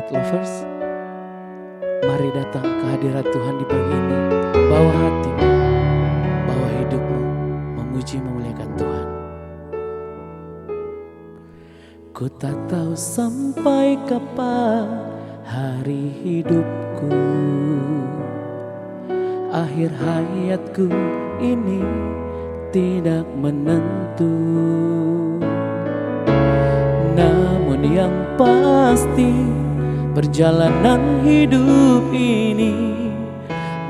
God Lovers, mari datang ke hadirat Tuhan di pagi ini. Bawa hatimu, bawa hidupmu, memuji memuliakan Tuhan. Ku tak tahu sampai kapan hari hidupku, akhir hayatku ini tidak menentu. Namun yang pasti perjalanan hidup ini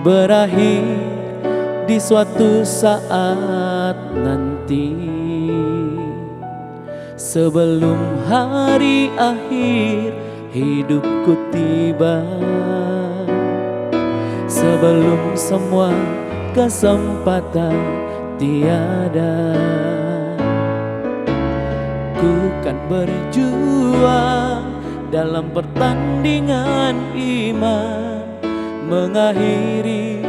berakhir di suatu saat nanti. Sebelum hari akhir hidupku tiba, sebelum semua kesempatan tiada, ku kan berjuang dalam pertandingan iman, mengakhiri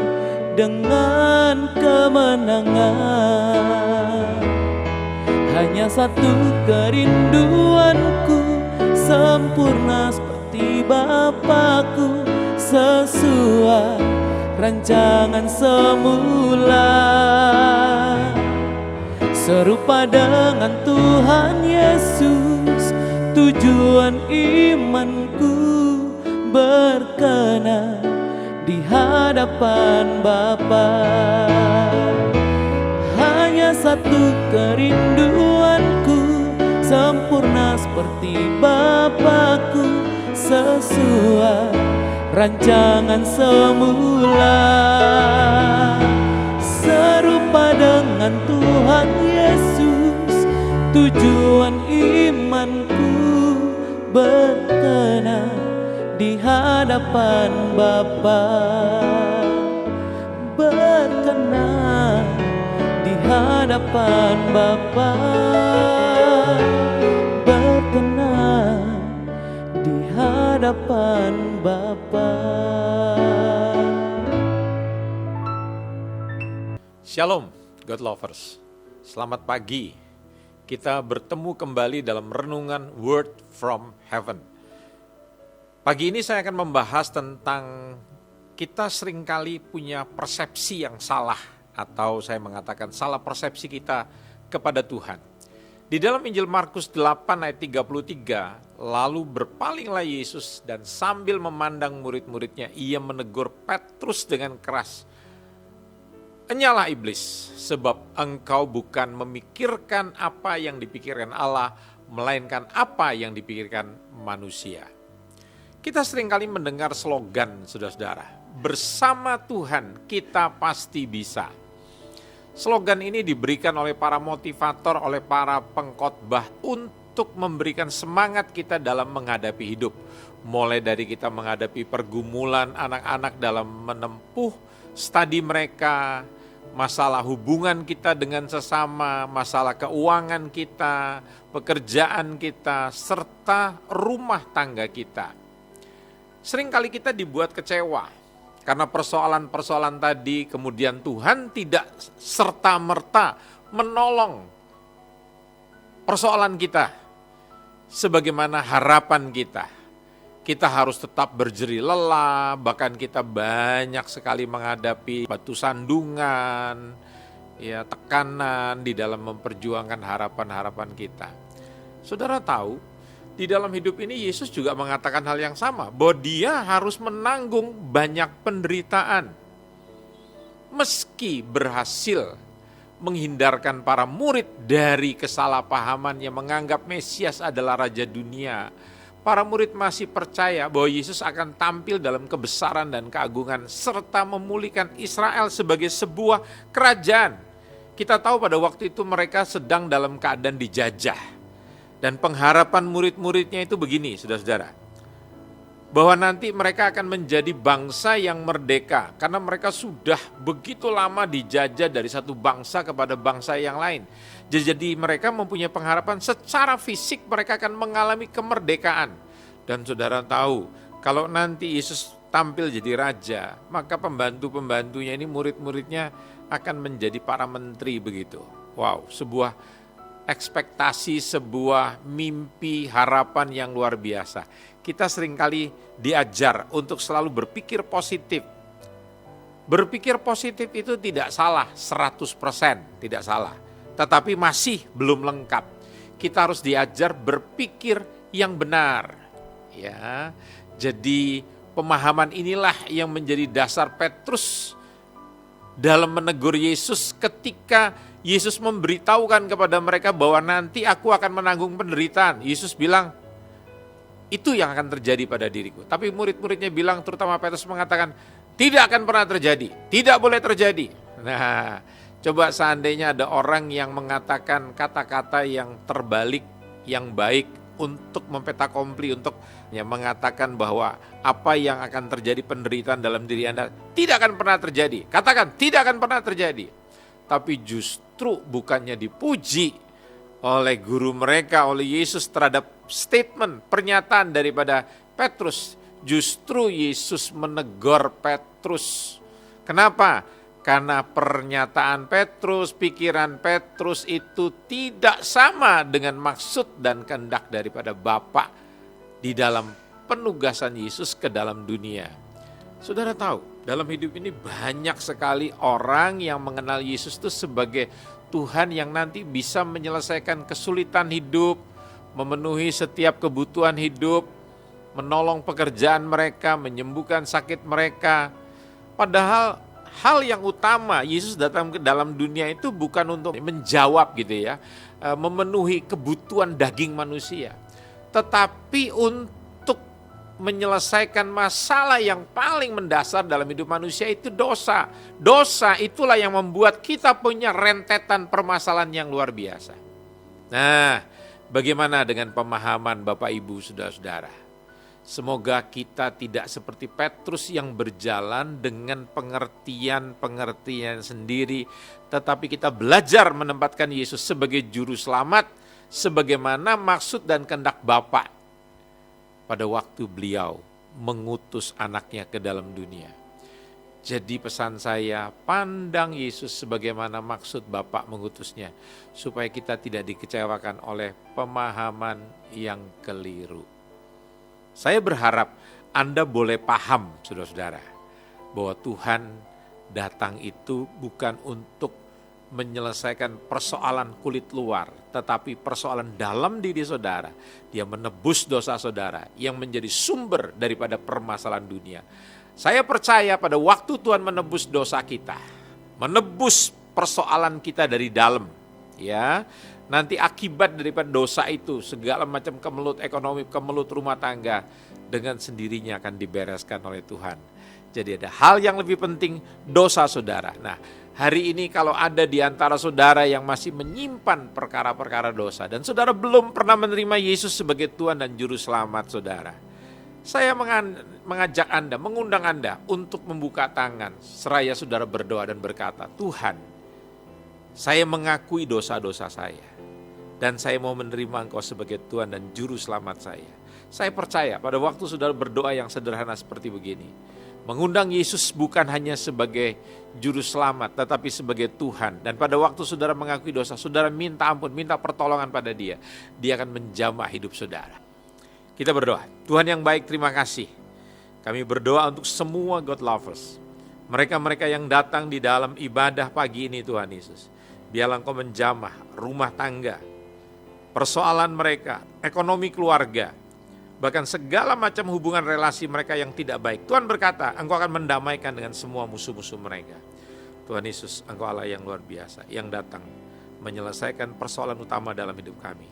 dengan kemenangan. Hanya satu kerinduanku, sempurna seperti Bapakku, sesuai rancangan semula, serupa dengan Tuhan Yesus. Tujuan imanku berkenan di hadapan Bapa. Hanya satu kerinduanku, sempurna seperti Bapakku, sesuai rancangan semula, serupa dengan Tuhan Yesus. Tujuan imanku berkenan di hadapan Bapa, berkenan di hadapan Bapa, berkenan di hadapan Bapa. Shalom, God Lovers. Selamat pagi. Kita bertemu kembali dalam renungan Word from Heaven. Pagi ini saya akan membahas tentang kita seringkali punya persepsi yang salah, atau saya mengatakan salah persepsi kita kepada Tuhan. Di dalam Injil Markus 8 ayat 33, lalu berpalinglah Yesus dan sambil memandang murid-muridnya, ia menegur Petrus dengan keras. Enyalah iblis, sebab engkau bukan memikirkan apa yang dipikirkan Allah, melainkan apa yang dipikirkan manusia. Kita seringkali mendengar slogan, saudara-saudara, bersama Tuhan kita pasti bisa. Slogan ini diberikan oleh para motivator, oleh para pengkhotbah untuk memberikan semangat kita dalam menghadapi hidup. Mulai dari kita menghadapi pergumulan anak-anak dalam menempuh studi mereka, masalah hubungan kita dengan sesama, masalah keuangan kita, pekerjaan kita, serta rumah tangga kita. Seringkali kita dibuat kecewa karena persoalan-persoalan tadi, kemudian Tuhan tidak serta-merta menolong persoalan kita sebagaimana harapan kita. Kita harus tetap berjerih lelah, bahkan kita banyak sekali menghadapi batu sandungan, ya, tekanan di dalam memperjuangkan harapan-harapan kita. Saudara tahu, di dalam hidup ini Yesus juga mengatakan hal yang sama, bahwa dia harus menanggung banyak penderitaan. Meski berhasil menghindarkan para murid dari kesalahpahaman yang menganggap Mesias adalah Raja dunia, para murid masih percaya bahwa Yesus akan tampil dalam kebesaran dan keagungan serta memulihkan Israel sebagai sebuah kerajaan. Kita tahu pada waktu itu mereka sedang dalam keadaan dijajah. Dan pengharapan murid-muridnya itu begini, saudara-saudara, bahwa nanti mereka akan menjadi bangsa yang merdeka karena mereka sudah begitu lama dijajah dari satu bangsa kepada bangsa yang lain. Jadi mereka mempunyai pengharapan secara fisik mereka akan mengalami kemerdekaan. Dan saudara tahu, kalau nanti Yesus tampil jadi raja, maka pembantu-pembantunya ini, murid-muridnya akan menjadi para menteri begitu. Wow, sebuah ekspektasi, sebuah mimpi, harapan yang luar biasa. Kita seringkali diajar untuk selalu berpikir positif. Berpikir positif itu tidak salah, 100% tidak salah. Tetapi masih belum lengkap. Kita harus diajar berpikir yang benar. Ya, jadi pemahaman inilah yang menjadi dasar Petrus dalam menegur Yesus ketika Yesus memberitahukan kepada mereka bahwa nanti aku akan menanggung penderitaan. Yesus bilang, itu yang akan terjadi pada diriku. Tapi murid-muridnya bilang, terutama Petrus mengatakan, tidak akan pernah terjadi, tidak boleh terjadi. Nah, coba seandainya ada orang yang mengatakan kata-kata yang terbalik, yang baik untuk mempetakompli, untuk mengatakan bahwa apa yang akan terjadi penderitaan dalam diri Anda tidak akan pernah terjadi. Katakan, tidak akan pernah terjadi. Tapi justru bukannya dipuji oleh guru mereka, oleh Yesus terhadap statement, pernyataan daripada Petrus. Justru Yesus menegur Petrus. Kenapa? Karena pernyataan Petrus, pikiran Petrus itu tidak sama dengan maksud dan kehendak daripada Bapa di dalam penugasan Yesus ke dalam dunia. Saudara tahu, dalam hidup ini banyak sekali orang yang mengenal Yesus itu sebagai Tuhan yang nanti bisa menyelesaikan kesulitan hidup, memenuhi setiap kebutuhan hidup, menolong pekerjaan mereka, menyembuhkan sakit mereka. Padahal hal yang utama Yesus datang ke dalam dunia itu bukan untuk menjawab gitu ya, memenuhi kebutuhan daging manusia, tetapi untuk menyelesaikan masalah yang paling mendasar dalam hidup manusia, itu dosa. Dosa itulah yang membuat kita punya rentetan permasalahan yang luar biasa. Nah, bagaimana dengan pemahaman Bapak Ibu Saudara-saudara? Semoga kita tidak seperti Petrus yang berjalan dengan pengertian-pengertian sendiri, tetapi kita belajar menempatkan Yesus sebagai juru selamat, sebagaimana maksud dan kehendak Bapa pada waktu beliau mengutus anaknya ke dalam dunia. Jadi pesan saya, pandang Yesus sebagaimana maksud Bapa mengutusnya, supaya kita tidak dikecewakan oleh pemahaman yang keliru. Saya berharap Anda boleh paham, saudara-saudara, bahwa Tuhan datang itu bukan untuk menyelesaikan persoalan kulit luar, tetapi persoalan dalam diri saudara. Dia menebus dosa saudara yang menjadi sumber daripada permasalahan dunia. Saya percaya pada waktu Tuhan menebus dosa kita, menebus persoalan kita dari dalam, ya, nanti akibat daripada dosa itu, segala macam kemelut ekonomi, kemelut rumah tangga, dengan sendirinya akan dibereskan oleh Tuhan. Jadi ada hal yang lebih penting, dosa saudara. Nah, hari ini kalau ada di antara saudara yang masih menyimpan perkara-perkara dosa, dan saudara belum pernah menerima Yesus sebagai Tuhan dan Juru Selamat saudara, saya mengajak Anda, mengundang Anda untuk membuka tangan, seraya saudara berdoa dan berkata, Tuhan, saya mengakui dosa-dosa saya, dan saya mau menerima Engkau sebagai Tuhan dan Juru Selamat saya. Saya percaya pada waktu saudara berdoa yang sederhana seperti begini, mengundang Yesus bukan hanya sebagai Juru Selamat, tetapi sebagai Tuhan. Dan pada waktu saudara mengakui dosa, saudara minta ampun, minta pertolongan pada Dia. Dia akan menjamah hidup saudara. Kita berdoa. Tuhan yang baik, terima kasih. Kami berdoa untuk semua God lovers, mereka-mereka yang datang di dalam ibadah pagi ini, Tuhan Yesus. Biarlah Engkau menjamah rumah tangga, persoalan mereka, ekonomi keluarga, bahkan segala macam hubungan relasi mereka yang tidak baik. Tuhan berkata, Engkau akan mendamaikan dengan semua musuh-musuh mereka. Tuhan Yesus, Engkau Allah yang luar biasa, yang datang menyelesaikan persoalan utama dalam hidup kami.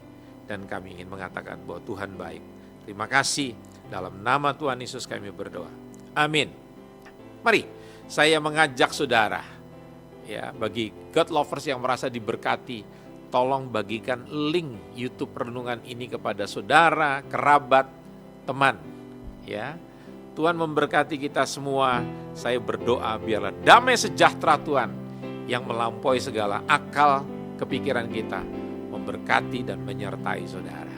Dan kami ingin mengatakan bahwa Tuhan baik. Terima kasih, dalam nama Tuhan Yesus kami berdoa. Amin. Mari, saya mengajak saudara, ya, bagi God lovers yang merasa diberkati, tolong bagikan link YouTube Renungan ini kepada saudara, kerabat, teman, ya. Tuhan memberkati kita semua. Saya berdoa biarlah damai sejahtera Tuhan yang melampaui segala akal kepikiran kita memberkati dan menyertai saudara.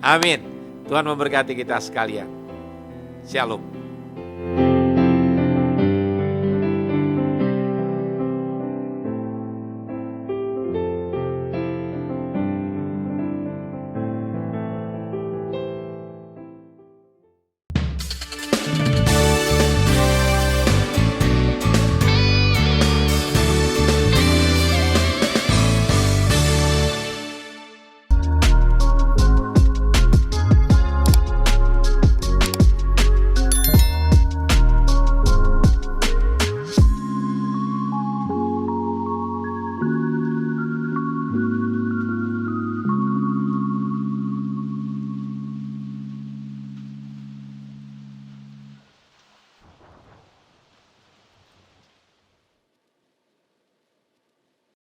Amin. Tuhan memberkati kita sekalian. Shalom.